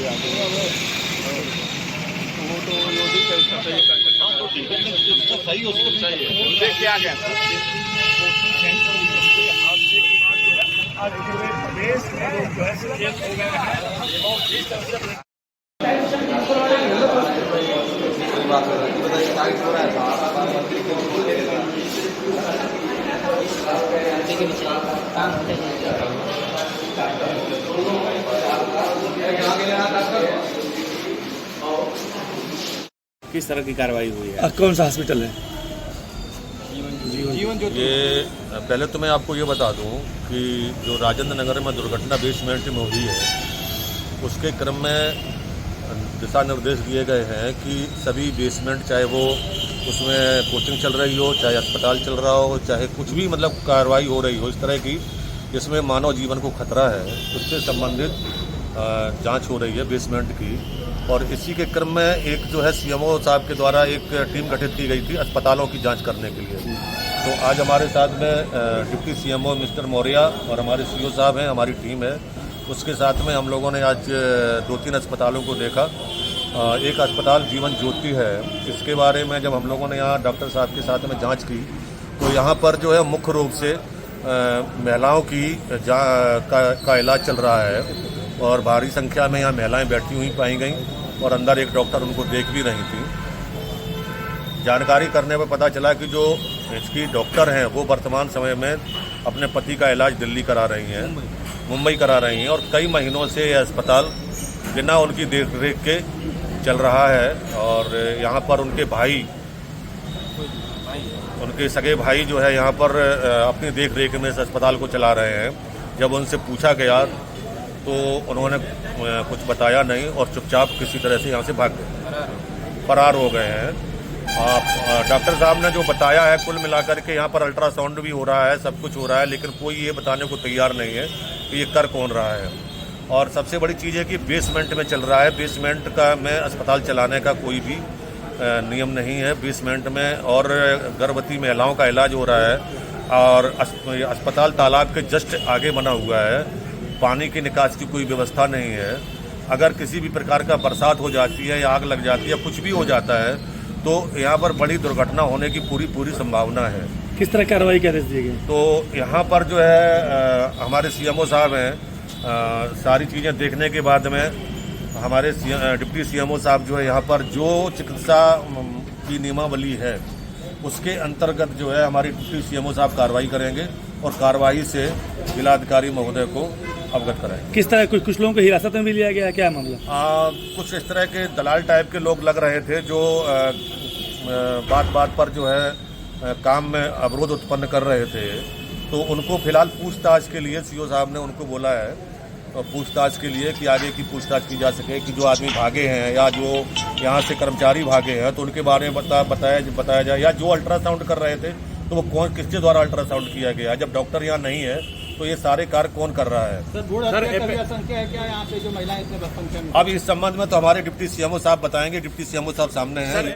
वो तो योगी का सही उसको सही है देख के आ गया आज पूरे प्रदेश में लोग जो है सचेत हो गए हैं और इस तरह से किस तरह की कार्रवाई हुई है? कौन सा हॉस्पिटल है? जीवन ज्योति। ये पहले तो मैं आपको ये बता दूं कि जो राजेंद्र नगर में दुर्घटना बेसमेंट में हुई है उसके क्रम में दिशा निर्देश दिए गए हैं कि सभी बेसमेंट चाहे वो उसमें कोचिंग चल रही हो, चाहे अस्पताल चल रहा हो, चाहे कुछ भी मतलब कार्रवाई हो रही हो इस तरह की जिसमें मानव जीवन को खतरा है उससे संबंधित जांच हो रही है बेसमेंट की। और इसी के क्रम में एक जो है सीएमओ साहब के द्वारा एक टीम गठित की गई थी अस्पतालों की जांच करने के लिए। तो आज हमारे साथ में डिप्टी सीएमओ मिस्टर मौर्य और हमारे सीओ साहब हैं, हमारी टीम है। उसके साथ में हम लोगों ने आज 2-3 अस्पतालों को देखा। एक अस्पताल जीवन ज्योति है, इसके बारे में जब हम लोगों ने यहाँ डॉक्टर साहब के साथ में जाँच की तो यहाँ पर जो है मुख्य रूप से महिलाओं की का इलाज चल रहा है और भारी संख्या में यहाँ महिलाएं बैठी हुई पाई गई और अंदर एक डॉक्टर उनको देख भी रही थी। जानकारी करने पर पता चला कि जो इसकी डॉक्टर हैं वो वर्तमान समय में अपने पति का इलाज दिल्ली करा रही हैं, मुंबई करा रही हैं और कई महीनों से यह अस्पताल बिना उनकी देखरेख के चल रहा है। और यहाँ पर उनके सगे भाई जो है यहाँ पर अपनी देखरेख में इस अस्पताल को चला रहे हैं। जब उनसे पूछा गया तो उन्होंने कुछ बताया नहीं और चुपचाप किसी तरह से यहाँ से भाग गए, फरार हो गए हैं। डॉक्टर साहब ने जो बताया है कुल मिलाकर के यहाँ पर अल्ट्रासाउंड भी हो रहा है, सब कुछ हो रहा है, लेकिन कोई ये बताने को तैयार नहीं है कि ये कर कौन रहा है। और सबसे बड़ी चीज़ है कि बेसमेंट में चल रहा है, बेसमेंट का में अस्पताल चलाने का कोई भी नियम नहीं है बेसमेंट में। और गर्भवती महिलाओं का इलाज हो रहा है और अस्पताल तालाब के जस्ट आगे बना हुआ है, पानी की निकास की कोई व्यवस्था नहीं है। अगर किसी भी प्रकार का बरसात हो जाती है या आग लग जाती है या कुछ भी हो जाता है तो यहाँ पर बड़ी दुर्घटना होने की पूरी संभावना है। किस तरह कार्रवाई के आदेश दिए गए? तो यहाँ पर जो है हमारे सीएमओ साहब हैं, सारी चीज़ें देखने के बाद में हमारे डिप्टी सीएमओ साहब जो है यहाँ पर जो चिकित्सा की नियमावली है उसके अंतर्गत जो है हमारे डिप्टी सीएमओ साहब कार्रवाई करेंगे और कार्रवाई से जिलाधिकारी महोदय को अवगत कराएंगे। किस तरह कुछ लोगों को हिरासत में भी लिया गया, क्या मामला? कुछ इस तरह के दलाल टाइप के लोग लग रहे थे जो बात पर जो है काम में अवरोध उत्पन्न कर रहे थे। तो उनको फिलहाल पूछताछ के लिए सीओ साहब ने उनको बोला है पूछताछ के लिए कि आगे की पूछताछ की जा सके कि जो आदमी भागे हैं या जो यहाँ से कर्मचारी भागे हैं तो उनके बारे में बताया जाए, या जो अल्ट्रासाउंड कर रहे थे तो वो कौन किसके द्वारा अल्ट्रासाउंड किया गया। जब डॉक्टर यहाँ नहीं है तो ये सारे कार्य कौन कर रहा है? सर संख्या है क्या यहाँ पे जो महिलाएं इतने संख्या में? अब इस संबंध में तो हमारे डिप्टी सीएमओ साहब बताएंगे। डिप्टी सीएमओ साहब सामने हैं।